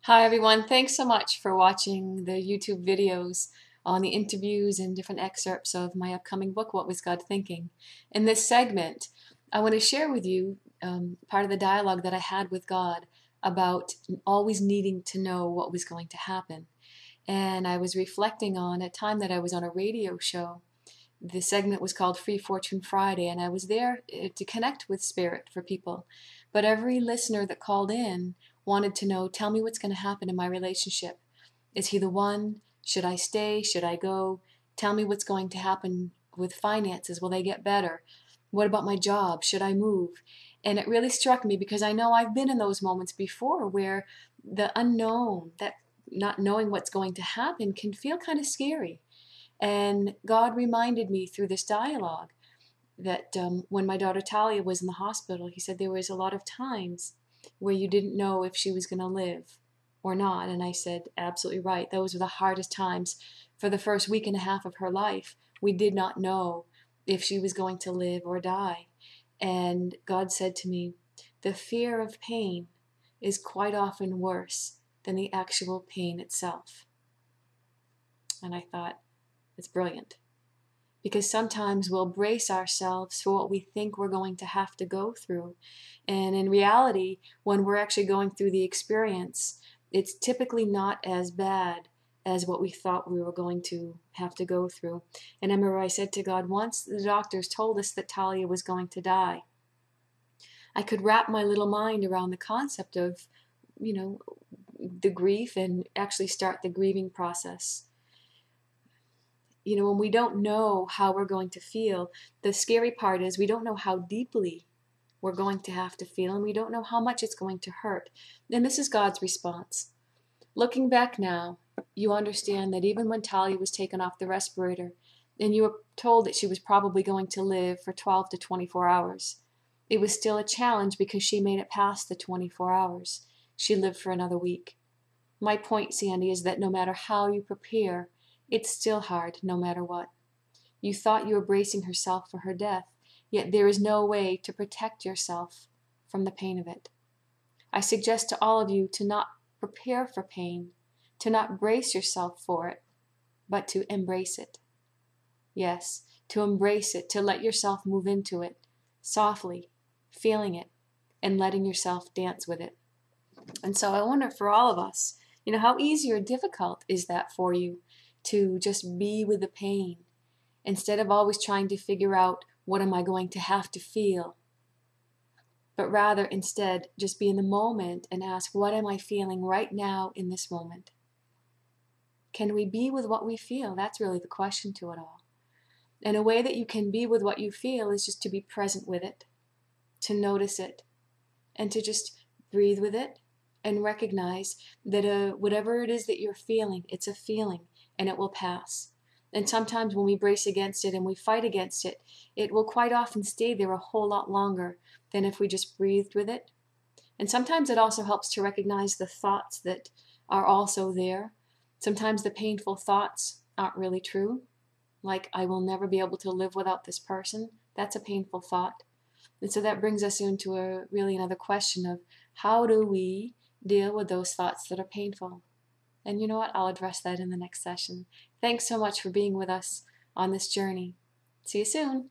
Hi everyone, thanks so much for watching the YouTube videos on the interviews and different excerpts of my upcoming book, What Was God Thinking? In this segment, I want to share with you part of the dialogue that I had with God about always needing to know what was going to happen. And I was reflecting on a time that I was on a radio show. The segment was called Free Fortune Friday, and I was there to connect with spirit for people. But every listener that called in wanted to know, tell me what's going to happen in my relationship. Is he the one? Should I stay? Should I go? Tell me what's going to happen with finances. Will they get better? What about my job? Should I move? And it really struck me because I know I've been in those moments before where the unknown, that not knowing what's going to happen, can feel kind of scary. And God reminded me through this dialogue that when my daughter Talia was in the hospital, he said there was a lot of times where you didn't know if she was going to live or not. And I said, absolutely right. Those were the hardest times. For the first week and a half of her life, we did not know if she was going to live or die. And God said to me, the fear of pain is quite often worse than the actual pain itself. And I thought, it's brilliant. Because sometimes we'll brace ourselves for what we think we're going to have to go through. And in reality, when we're actually going through the experience, it's typically not as bad as what we thought we were going to have to go through. And I remember I said to God, once the doctors told us that Talia was going to die, I could wrap my little mind around the concept of, the grief and actually start the grieving process. When we don't know how we're going to feel, the scary part is we don't know how deeply we're going to have to feel, and we don't know how much it's going to hurt. And this is God's response. Looking back now, you understand that even when Talia was taken off the respirator, and you were told that she was probably going to live for 12 to 24 hours, it was still a challenge because she made it past the 24 hours. She lived for another week. My point, Sandy, is that no matter how you prepare, it's still hard no matter what. You thought you were bracing herself for her death, yet there is no way to protect yourself from the pain of it. I suggest to all of you to not prepare for pain, to not brace yourself for it, but to embrace it. Yes, to embrace it, to let yourself move into it, softly, feeling it, and letting yourself dance with it. And so I wonder for all of us, how easy or difficult is that for you? To just be with the pain instead of always trying to figure out what am I going to have to feel, but rather instead just be in the moment and ask, what am I feeling right now in this moment? Can we be with what we feel? That's really the question to it all. And a way that you can be with what you feel is just to be present with it, to notice it, and to just breathe with it and recognize that whatever it is that you're feeling, it's a feeling. And it will pass. And sometimes when we brace against it and we fight against it, it will quite often stay there a whole lot longer than if we just breathed with it. And sometimes it also helps to recognize the thoughts that are also there. Sometimes the painful thoughts aren't really true. Like, I will never be able to live without this person. That's a painful thought. And so that brings us into another question of how do we deal with those thoughts that are painful? And you know what? I'll address that in the next session. Thanks so much for being with us on this journey. See you soon.